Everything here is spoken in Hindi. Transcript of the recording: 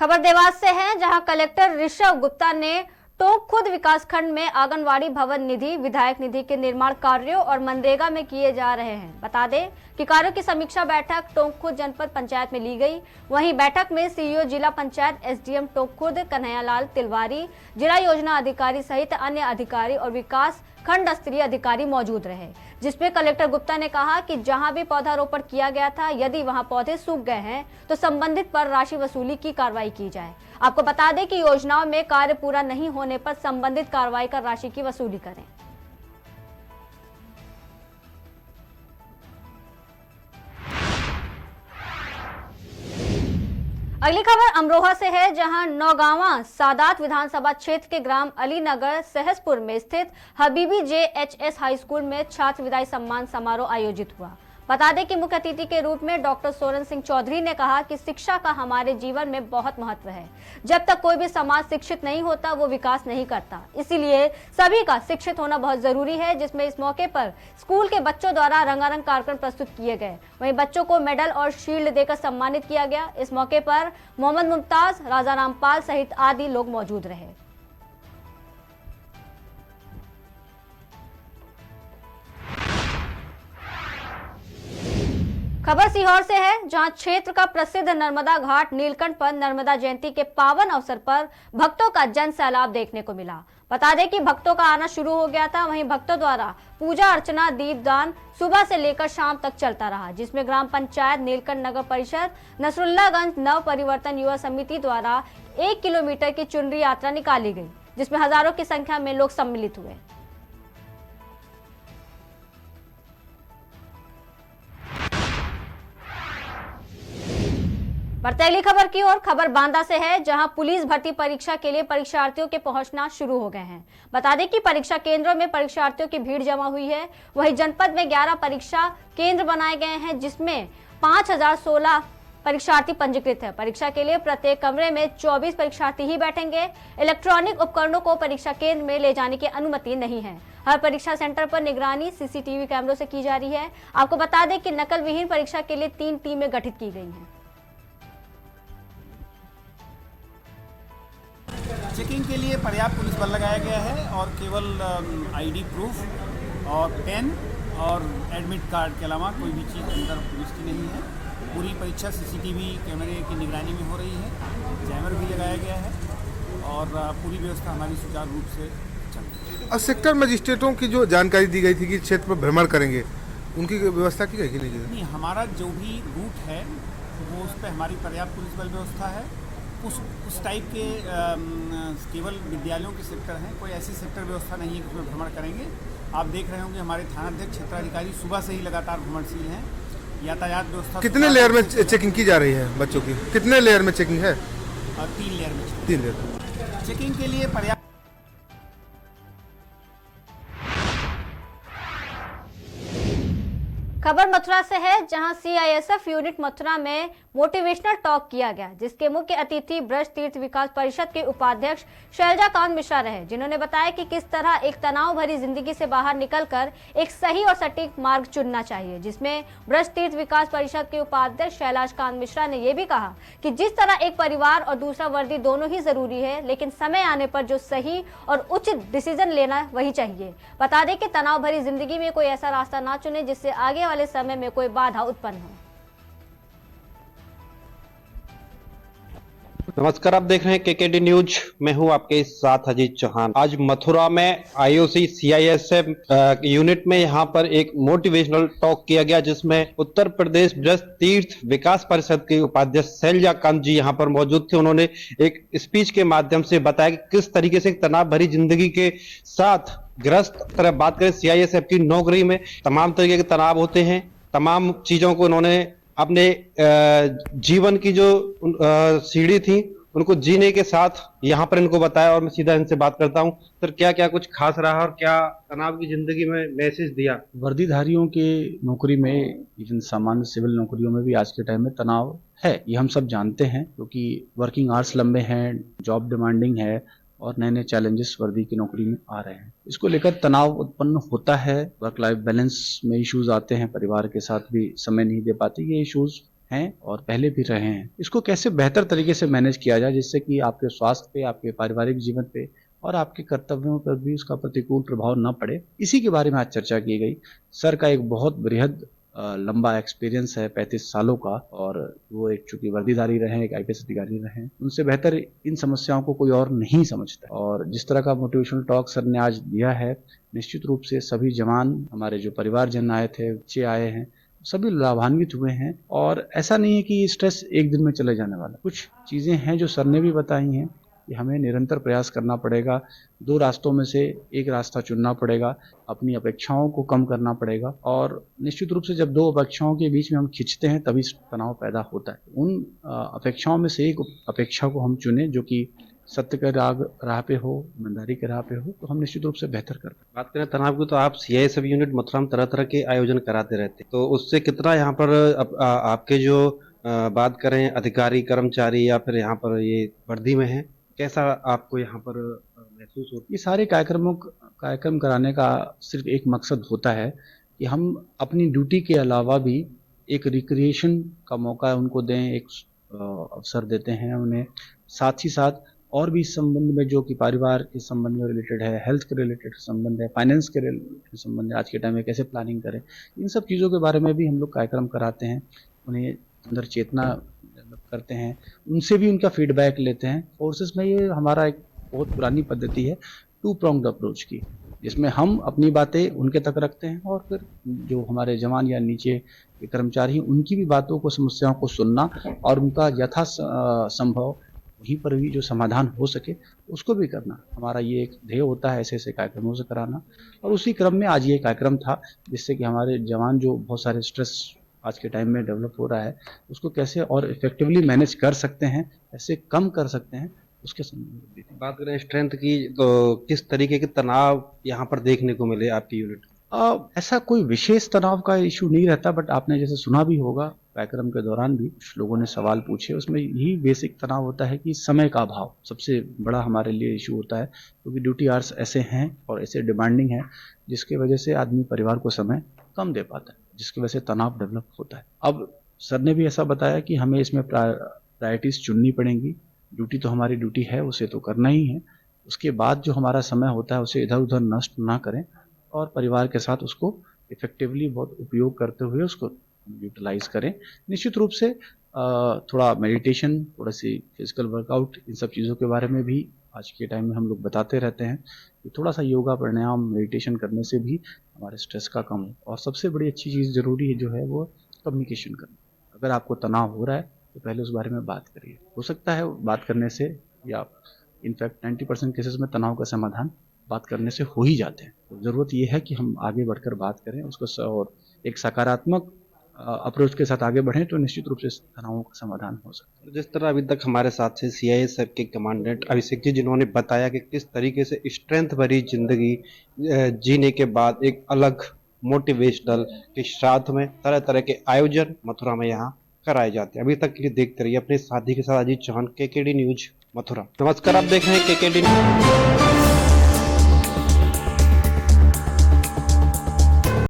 खबर देवास से है, जहां कलेक्टर ऋषभ गुप्ता ने टोंक खुद विकासखंड में आंगनवाड़ी भवन निधि, विधायक निधि के निर्माण कार्यों और मनरेगा में किए जा रहे हैं। बता दें कि कार्यों की समीक्षा बैठक टोंक खुद जनपद पंचायत में ली गई। वहीं बैठक में सीईओ जिला पंचायत, एसडीएम टोंक खुद कन्हैयालाल तिलवारी, जिला योजना अधिकारी सहित अन्य अधिकारी और विकास खंड स्तरीय अधिकारी मौजूद रहे, जिसमें कलेक्टर गुप्ता ने कहा कि जहां भी पौधारोपण किया गया था, यदि वहां पौधे सूख गए हैं तो संबंधित पर राशि वसूली की कार्रवाई की जाए। आपको बता दें कि योजनाओं में कार्य पूरा नहीं होने पर संबंधित कार्रवाई कर राशि की वसूली करें। अगली खबर अमरोहा से है, जहां नौगांवा सादात विधानसभा क्षेत्र के ग्राम अलीनगर सहसपुर में स्थित हबीबी JHS हाई स्कूल में छात्र विदाई सम्मान समारोह आयोजित हुआ। बता दें कि मुख्य अतिथि के रूप में डॉक्टर सोरन सिंह चौधरी ने कहा कि शिक्षा का हमारे जीवन में बहुत महत्व है। जब तक कोई भी समाज शिक्षित नहीं होता, वो विकास नहीं करता। इसीलिए सभी का शिक्षित होना बहुत जरूरी है, जिसमें इस मौके पर स्कूल के बच्चों द्वारा रंगारंग कार्यक्रम प्रस्तुत किए गए। वहीं बच्चों को मेडल और शील्ड देकर सम्मानित किया गया। इस मौके पर मोहम्मद मुमताज, राजा रामपाल सहित आदि लोग मौजूद रहे। खबर सीहोर से है, जहां क्षेत्र का प्रसिद्ध नर्मदा घाट नीलकंठ पर नर्मदा जयंती के पावन अवसर पर भक्तों का जन सैलाब देखने को मिला। बता दें कि भक्तों का आना शुरू हो गया था। वहीं भक्तों द्वारा पूजा अर्चना, दीपदान सुबह से लेकर शाम तक चलता रहा, जिसमें ग्राम पंचायत, नीलकंठ नगर परिषद, नसरुल्लागंज नव परिवर्तन युवा समिति द्वारा 1 किलोमीटर की चुनरी यात्रा निकाली गई, जिसमें हजारों की संख्या में लोग सम्मिलित हुए। बढ़ते अगली खबर की ओर। खबर बांदा से है, जहां पुलिस भर्ती परीक्षा के लिए परीक्षार्थियों के पहुंचना शुरू हो गए हैं। बता दें कि परीक्षा केंद्रों में परीक्षार्थियों की भीड़ जमा हुई है। वहीं जनपद में 11 परीक्षा केंद्र बनाए गए हैं, जिसमें 5016 परीक्षार्थी पंजीकृत है। परीक्षा के लिए प्रत्येक कमरे में 24 परीक्षार्थी ही बैठेंगे। इलेक्ट्रॉनिक उपकरणों को परीक्षा केंद्र में ले जाने की अनुमति नहीं है। हर परीक्षा सेंटर पर निगरानी सीसीटीवी कैमरों से की जा रही है। आपको बता दें कि नकल विहीन परीक्षा के लिए 3 टीमें गठित की गई हैं। चेकिंग के लिए पर्याप्त पुलिस बल लगाया गया है और केवल आईडी प्रूफ और पेन और एडमिट कार्ड के अलावा कोई भी चीज़ अंदर पुलिस की नहीं है। पूरी परीक्षा सीसीटीवी कैमरे की निगरानी में हो रही है। जैमर भी लगाया गया है और पूरी व्यवस्था हमारी सुचारू रूप से चल रही है। सेक्टर मजिस्ट्रेटों की जो जानकारी दी गई थी कि क्षेत्र पर भ्रमण करेंगे, उनकी व्यवस्था की गई कि नहीं? हमारा जो भी रूट है वो उस पर हमारी पर्याप्त पुलिस बल व्यवस्था है। उस टाइप के केवल विद्यालयों के सेक्टर हैं, कोई ऐसी सेक्टर व्यवस्था नहीं है कि उसमें भ्रमण करेंगे। आप देख रहे होंगे हमारे थानाध्यक्ष, क्षेत्राधिकारी सुबह से ही लगातार भ्रमणशील हैं। यातायात व्यवस्था कितने लेयर में चेकिंग की जा रही है बच्चों की? कितने लेयर में चेकिंग है? 3 लेयर में। 3 लेयर चेकिंग के लिए पर्याप्त। खबर मथुरा से है, जहां CISF यूनिट मथुरा में मोटिवेशनल टॉक किया गया, जिसके मुख्य अतिथि ब्रज तीर्थ विकास परिषद के उपाध्यक्ष शैलजा कांत मिश्रा रहे, जिन्होंने बताया कि किस तरह एक तनाव भरी जिंदगी से बाहर निकलकर एक सही और सटीक मार्ग चुनना चाहिए। जिसमें ब्रज तीर्थ विकास परिषद के उपाध्यक्ष शैलजा कांत मिश्रा ने यह भी कहा कि जिस तरह एक परिवार और दूसरा वर्दी दोनों ही जरूरी है, लेकिन समय आने पर जो सही और उचित डिसीजन लेना वही चाहिए। बता दें कि तनाव भरी जिंदगी में कोई ऐसा रास्ता ना चुने जिससे आगे वाले समय में कोई बाधा उत्पन्न हो। नमस्कार, आप देख रहे हैं केकेडी न्यूज। मैं हूं आपके साथ अजीत चौहान। आज मथुरा में IOC CISF यूनिट में यहां पर एक मोटिवेशनल टॉक किया गया, जिसमें उत्तर प्रदेश ब्रज तीर्थ विकास परिषद के उपाध्यक्ष शैलजा कांत जी यहां पर मौजूद थे। उन्होंने एक स्पीच के माध्यम से बताया कि किस तरीके से तनाव भरी जिंदगी के साथ ग्रस्त तरह बात करें। CISF की नौकरी में तमाम तरीके के तनाव होते हैं। तमाम चीजों को उन्होंने अपने जीवन की जो सीढ़ी थी उनको जीने के साथ यहाँ पर इनको बताया। और मैं सीधा इनसे बात करता हूँ, सर क्या क्या कुछ खास रहा और क्या तनाव की जिंदगी में मैसेज दिया? वर्दीधारियों के नौकरी में, इवन सामान्य सिविल नौकरियों में भी आज के टाइम में तनाव है, ये हम सब जानते हैं, क्योंकि वर्किंग आवर्स लंबे हैं, जॉब डिमांडिंग है और नए नए चैलेंजेस वर्दी की नौकरी में आ रहे हैं। इसको लेकर तनाव उत्पन्न होता है। वर्क लाइफ बैलेंस में इश्यूज आते हैं, परिवार के साथ भी समय नहीं दे पाते, ये इश्यूज हैं और पहले भी रहे हैं। इसको कैसे बेहतर तरीके से मैनेज किया जाए जिससे कि आपके स्वास्थ्य पे, आपके पारिवारिक जीवन पे और आपके कर्तव्यों पर भी उसका प्रतिकूल प्रभाव न पड़े, इसी के बारे में आज चर्चा की गई। सर का एक बहुत बृहद लंबा एक्सपीरियंस है 35 सालों का, और वो एक चूंकि वर्दीधारी रहे हैं, एक आईपीएस अधिकारी रहे हैं, उनसे बेहतर इन समस्याओं को कोई और नहीं समझता। और जिस तरह का मोटिवेशनल टॉक सर ने आज दिया है, निश्चित रूप से सभी जवान, हमारे जो परिवारजन आए थे, बच्चे आए हैं, सभी लाभान्वित हुए हैं। और ऐसा नहीं है कि ये स्ट्रेस एक दिन में चले जाने वाला। कुछ चीजें हैं जो सर ने भी बताई हैं कि हमें निरंतर प्रयास करना पड़ेगा, 2 रास्तों में से एक रास्ता चुनना पड़ेगा, अपनी अपेक्षाओं को कम करना पड़ेगा। और निश्चित रूप से जब 2 अपेक्षाओं के बीच में हम खिंचते हैं तभी तनाव पैदा होता है। उन अपेक्षाओं में से एक अपेक्षा को हम चुने जो कि सत्य के राह पे हो, ईमानदारी के राह पे हो, तो हम निश्चित रूप से बेहतर कर पाएंगे। बात करें तनाव की, तो आप सीआईएसएफ यूनिट मथुरा में तरह तरह के आयोजन कराते रहते हैं, तो उससे कितना यहाँ पर आपके जो बात करें अधिकारी कर्मचारी या फिर यहाँ पर ये वर्दी में है, कैसा आपको यहाँ पर महसूस होता ये सारे कार्यक्रम कराने का सिर्फ एक मकसद होता है कि हम अपनी ड्यूटी के अलावा भी एक रिक्रिएशन का मौका उनको दें, एक अवसर देते हैं उन्हें। साथ ही साथ और भी इस संबंध में जो कि परिवार के संबंध में रिलेटेड है, हेल्थ के रिलेटेड संबंध है, फाइनेंस के रिलेटेड संबंध है, आज के टाइम में कैसे प्लानिंग करें, इन सब चीज़ों के बारे में भी हम लोग कार्यक्रम कराते हैं। उन्हें अंदर चेतना डेवलप करते हैं, उनसे भी उनका फीडबैक लेते हैं। फोर्सेस में ये हमारा एक बहुत पुरानी पद्धति है 2 pronged अप्रोच की, जिसमें हम अपनी बातें उनके तक रखते हैं और फिर जो हमारे जवान या नीचे के कर्मचारी हैं उनकी भी बातों को, समस्याओं को सुनना और उनका यथा संभव वहीं पर भी जो समाधान हो सके उसको भी करना। हमारा ये एक ध्येय होता है ऐसे ऐसे कार्यक्रमों से कराना। और उसी क्रम में आज ये कार्यक्रम था जिससे कि हमारे जवान जो बहुत सारे स्ट्रेस आज के टाइम में डेवलप हो रहा है उसको कैसे और इफेक्टिवली मैनेज कर सकते हैं, कैसे कम कर सकते हैं, उसके संबंध में बात करें स्ट्रेंथ की, तो किस तरीके के तनाव यहाँ पर देखने को मिले आपकी यूनिट? ऐसा कोई विशेष तनाव का इशू नहीं रहता, बट आपने जैसे सुना भी होगा कार्यक्रम के दौरान भी कुछ लोगों ने सवाल पूछे, उसमें यही बेसिक तनाव होता है कि समय का अभाव सबसे बड़ा हमारे लिए इशू होता है, क्योंकि ड्यूटी आवर्स ऐसे हैं और ऐसे डिमांडिंग है जिसकी वजह से आदमी परिवार को समय कम दे पाता है, जिसकी वजह से तनाव डेवलप होता है। अब सर ने भी ऐसा बताया कि हमें इसमें प्रायोरिटीज चुननी पड़ेंगी। ड्यूटी तो हमारी ड्यूटी है, उसे तो करना ही है। उसके बाद जो हमारा समय होता है उसे इधर उधर नष्ट ना करें और परिवार के साथ उसको इफेक्टिवली बहुत उपयोग करते हुए उसको यूटिलाइज करें। निश्चित रूप से थोड़ा मेडिटेशन, थोड़ा सी फिजिकल वर्कआउट, इन सब चीज़ों के बारे में भी आज के टाइम में हम लोग बताते रहते हैं कि थोड़ा सा योगा, प्राणायाम, मेडिटेशन करने से भी हमारे स्ट्रेस का कम हो। और सबसे बड़ी अच्छी चीज़ जरूरी है जो है वो कम्युनिकेशन करना। अगर आपको तनाव हो रहा है तो पहले उस बारे में बात करिए। हो सकता है बात करने से, या इनफैक्ट 90% केसेस में तनाव का समाधान बात करने से हो ही जाते हैं। तो ज़रूरत ये है कि हम आगे बढ़कर बात करें उसको, और एक सकारात्मक अप्रोच के साथ आगे बढ़ें तो निश्चित रूप से तनावों का समाधान हो सकता है। जिस तरह अभी तक हमारे साथ से सीआईएसएफ के कमांडेंट अभिषेक जी, जिन्होंने बताया कि किस तरीके से स्ट्रेंथ भरी जिंदगी जीने के बाद एक अलग मोटिवेशनल के साथ में तरह तरह के आयोजन मथुरा में यहाँ कराए जाते हैं। अभी तक के लिए देखते रहिए अपने साथी के साथ अजीत चौहान, केकेडी न्यूज मथुरा। नमस्कार, आप देख रहे हैं केकेडी न्यूज।